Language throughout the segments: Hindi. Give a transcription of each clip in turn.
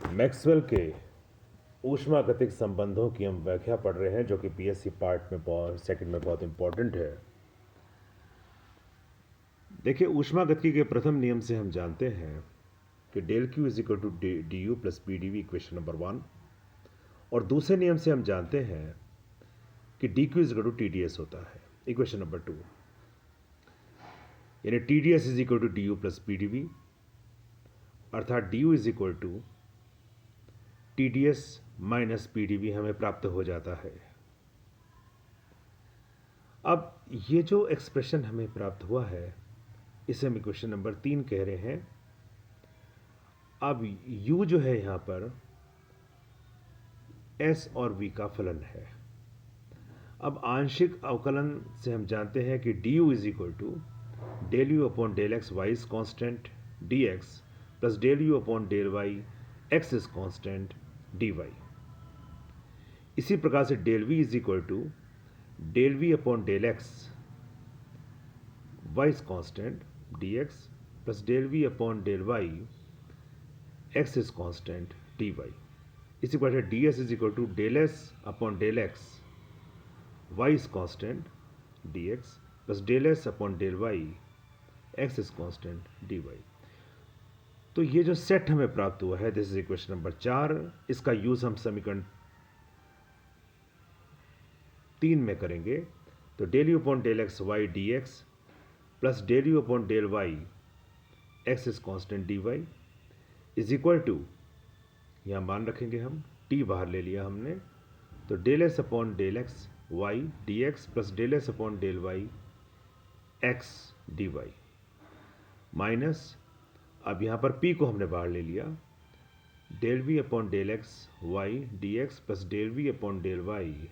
मैक्सवेल के ऊष्मागतिक संबंधों की हम व्याख्या पढ़ रहे हैं, जो कि पीएससी पार्ट में सेकंड में बहुत इंपॉर्टेंट है। देखिए, ऊष्मागतिकी के प्रथम नियम से हम जानते हैं कि del Q is equal to D U plus P D V, equation number 1। और दूसरे नियम से हम जानते हैं कि D Q is equal to T D S होता है, इक्वेशन नंबर 2। यानी T D S is equal to D U plus P D V, अर्थात D you is equal to T D S minus P D V हमें प्राप्त हो जाता है। अब ये जो एक्सप्रेशन हमें प्राप्त हुआ है, इसे हम इक्वेशन नंबर 3 कह रहे हैं। अब u जो है यहाँ पर s और v का फलन है। अब आंशिक अवकलन से हम जानते हैं कि d you is equal to del u upon del x Y is constant d x plus del u upon del Y x is constant d y. इसी प्रकार से del v is equal to del we upon del x Y is constant d x plus del we upon del Y x is constant d y. इसी प्रकार से d S is equal to del S upon del x Y is constant d x plus del S upon del Y x is constant d y. तो ये जो सेट हमें प्राप्त हुआ है, दिस इज इक्वेशन नंबर 4। इसका यूज हम समीकरण 3 में करेंगे। तो del u upon del x y d x plus del u upon del Y x is constant d y is equal to, यहाँ मान रखेंगे हम, टी बाहर ले लिया हमने, तो del S upon del x y d x plus del S upon del Y x d y minus, अब यहाँ पर p को हमने बाहर ले लिया, del we upon del x y d x plus del we upon del Y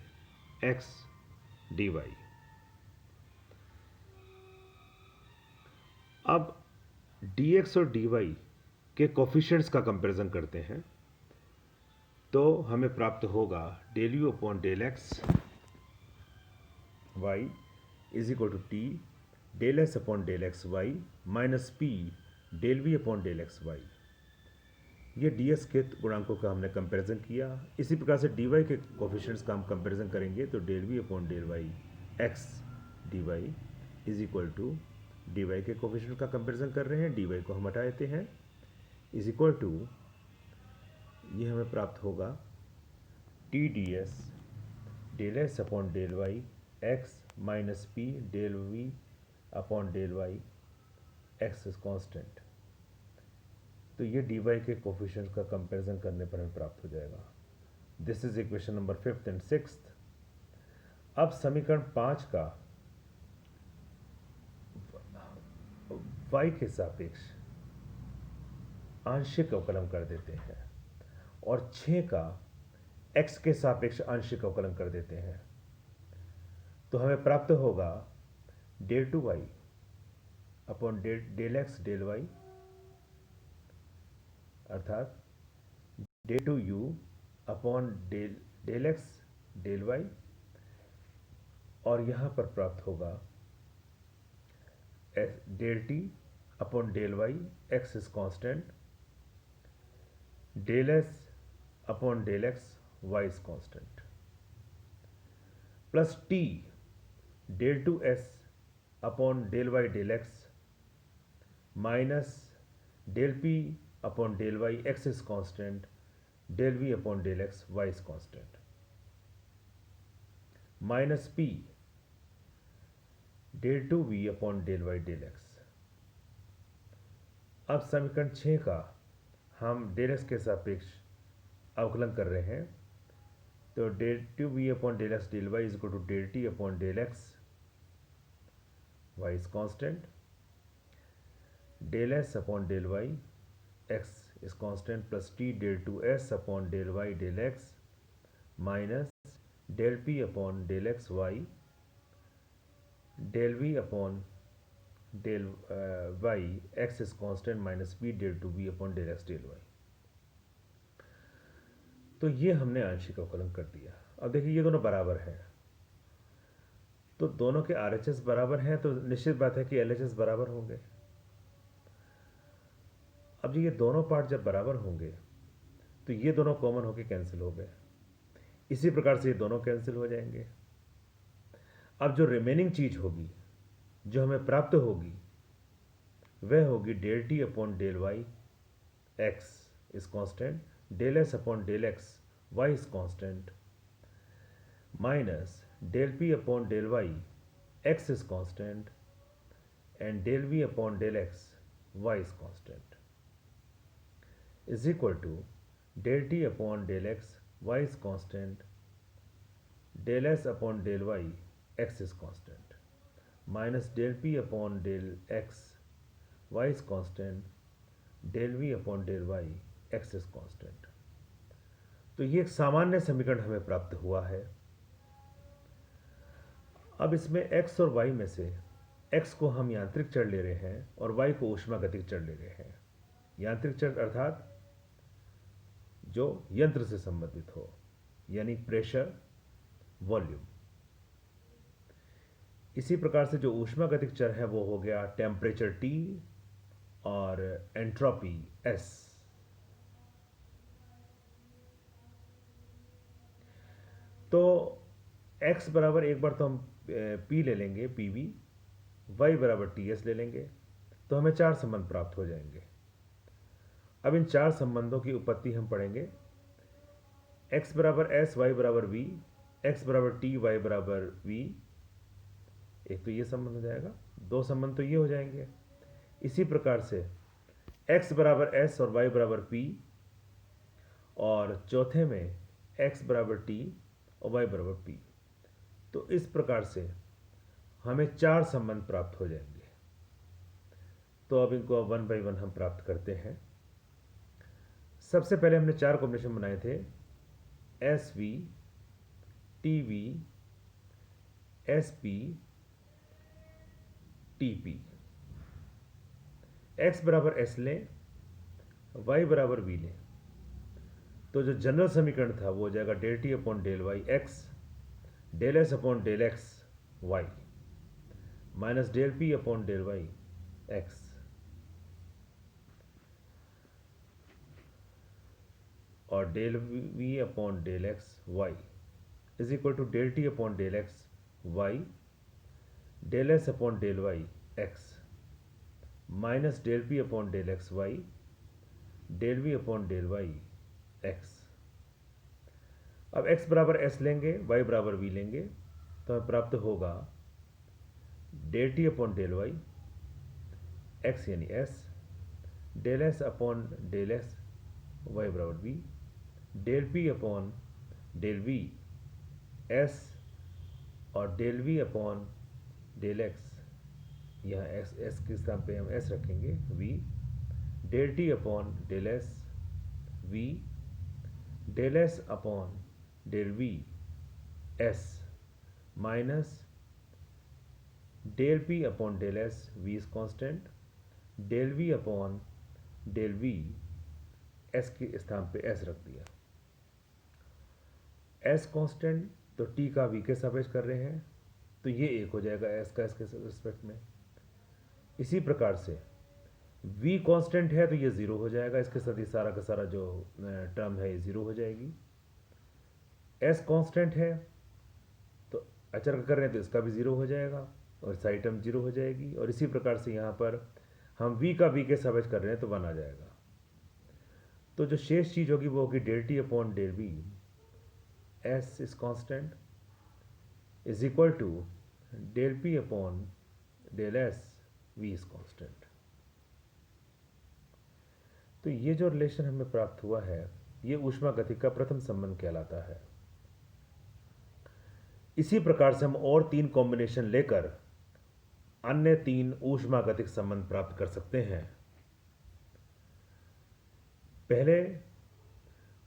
x d y. अब dx और dy के कोफिशिएंट्स का कंपैरिजन करते हैं, तो हमें प्राप्त होगा del u upon del x Y is equal to t del S upon del x Y minus p del we upon del x y. ये डी एस के गुणांकों का हमने कंपैरिजन किया। इसी प्रकार से डी वाई के कोफिशिएंट्स का हम कंपैरिजन करेंगे, तो del we upon del Y x d y is equal to, d y के कोफिशिएंट का कंपैरिजन कर रहे हैं, डी वाई को हम हटा देते हैं, इज इक्वल टू, ये हमें प्राप्त होगा t D s del S upon del Y x minus p del we upon del Y x is constant. तो ये डी वाई के कोफिशिएंट्स का कंपैरिजन करने पर हमें प्राप्त हो जाएगा। This is equation number 5th and 6th। अब समीकरण 5 का y के सापेक्ष आंशिक अवकलन कर देते हैं और 6 का x के सापेक्ष आंशिक अवकलन कर देते हैं, तो हमें प्राप्त होगा del two Y upon del x del Y, अर्थात del two U upon del x del Y, और यहाँ पर प्राप्त होगा del T upon del Y x is constant del S upon del x Y is constant plus T del two S upon del Y del x minus del P upon del Y x is constant del we upon del x Y is constant minus p del two v upon del Y del x. अब समीकरण 6 का हम डेल एक्स के सापेक्ष अवकलन कर रहे हैं, तो del two v upon del x del y is equal to del T upon del x Y is constant del S upon del Y x is constant plus T del two S upon del Y del x minus del P upon del x Y del we upon del Y x is constant minus p del two v upon del x del y. तो ये हमने आंशिक अवकलन कर दिया। अब देखिए, ये दोनों बराबर हैं, तो दोनों के RHS बराबर हैं, तो निश्चित बात है कि LHS बराबर होंगे। अब ये दोनों पार्ट जब बराबर होंगे तो ये दोनों कॉमन होके कैंसिल हो गए। इसी प्रकार से ये दोनों कैंसिल हो जाएंगे। अब जो रिमेनिंग चीज होगी, जो हमें प्राप्त होगी, वह होगी del T upon del Y x is constant, del S upon del x Y is constant, minus del P upon del Y x is constant and del v upon del x y is constant is equal to del t upon del x y is constant, del s upon del y x is constant, minus del p upon del x y is constant, del v upon del y x is constant। तो ये एक सामान्य समीकरण हमें प्राप्त हुआ है। अब इसमें x और y में से x को हम यांत्रिक चर ले रहे हैं और y को ऊष्मागतिक चर ले रहे हैं। यांत्रिक चर अर्थात जो यंत्र से संबंधित हो, यानी प्रेशर, वॉल्यूम। इसी प्रकार से जो ऊष्मागतिक चर है वो हो गया टेम्परेचर T और एंट्रोपी S। तो x बराबर एक बार तो हम P ले लेंगे, PV, y बराबर TS ले लेंगे, तो हमें चार संबंध प्राप्त हो जाएंगे। अब इन चार संबंधों की उत्पत्ति हम पढ़ेंगे। x बराबर S, y बराबर v, x बराबर T, y बराबर v। एक तो ये संबंध हो जाएगा, दो संबंध तो ये हो जाएंगे। इसी प्रकार से x बराबर S और y बराबर p, और चौथे में x बराबर T और y बराबर p। तो इस प्रकार से हमें चार संबंध प्राप्त हो जाएंगे। तो अब इनको वन बाई वन हम प्राप्त करते हैं। सबसे पहले हमने चार कॉम्बिनेशन बनाए थे, S V, T V, S P, T P. X बराबर एस लें, वाई बराबर वी लें, तो जो जनरल समीकरण था वो हो जाएगा del T upon del Y X, del S upon del x Y, minus del P upon del Y X. और del we upon del x Y is equal to del T upon del x Y, del S upon del Y x, minus del P upon del x Y, del we upon del Y x. अब x बराबर s लेंगे, y बराबर v लेंगे, तो हमें प्राप्त होगा del T upon del Y x यानी s, del S upon del x y बराबर v, del p upon del v s, और del v upon del x, यहाँ s के स्थान पे हम s रखेंगे v, del t upon del s v, del s upon del v s, minus del p upon del s, v is constant, del v upon del v s के स्थान पे s रख दिया। s कांस्टेंट तो t का v के सापेक्ष कर रहे हैं, तो ये एक हो जाएगा s का s के रिस्पेक्ट में। इसी प्रकार से v कांस्टेंट है तो ये ज़ीरो हो जाएगा, इसके साथ ये सारा का सारा जो टर्म है ये ज़ीरो हो जाएगी। s कांस्टेंट है तो अचर कर रहे हैं तो इसका भी ज़ीरो हो जाएगा और साइड टर्म ज़ीरो हो जाएगी। और इसी प्रकार से यहाँ पर हम v का v के सापेक्ष कर रहे हैं तो 1 आ जाएगा। तो जो शेष चीज़ होगी वो होगी del T upon del v s is constant is equal to del p upon del s v is constant. तो ये जो रिलेशन हमें प्राप्त हुआ है ये ऊष्मागतिक का प्रथम संबंध कहलाता है। इसी प्रकार से हम और तीन कॉम्बिनेशन लेकर अन्य तीन ऊष्मागतिक संबंध प्राप्त कर सकते हैं। पहले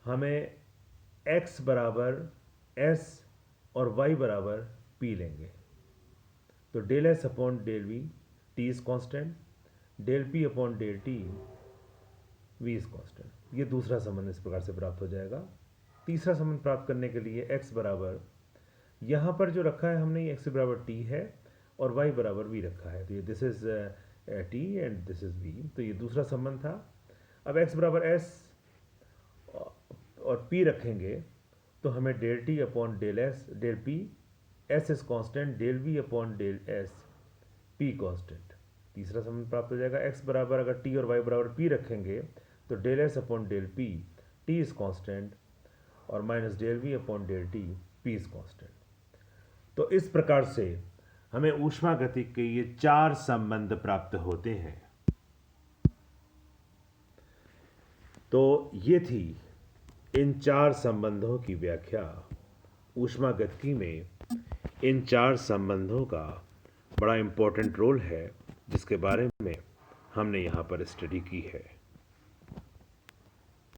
हमें x बराबर s और y बराबर p लेंगे, तो del s upon del v t is constant, del p upon del t v is constant. ये दूसरा संबंध इस प्रकार से प्राप्त हो जाएगा। तीसरा संबंध प्राप्त करने के लिए x बराबर, यहाँ पर जो रखा है हमने ये x बराबर t है और y बराबर v रखा है, तो ये this is t and this is v, तो ये दूसरा संबंध था। अब x बराबर s और P रखेंगे तो हमें del T upon del s del p s is constant, del we upon del s p constant. तीसरा संबंध प्राप्त हो जाएगा। x बराबर अगर t और y बराबर p रखेंगे तो del S upon del P T is constant और minus del we upon del T P is constant. तो इस प्रकार से हमें ऊष्मागतिकी के ये 4 संबंध प्राप्त होते हैं। तो ये थी इन 4 संबंधों की व्याख्या। ऊष्मागतिकी में इन 4 संबंधों का बड़ा इम्पोर्टेंट रोल है जिसके बारे में हमने यहाँ पर स्टडी की है।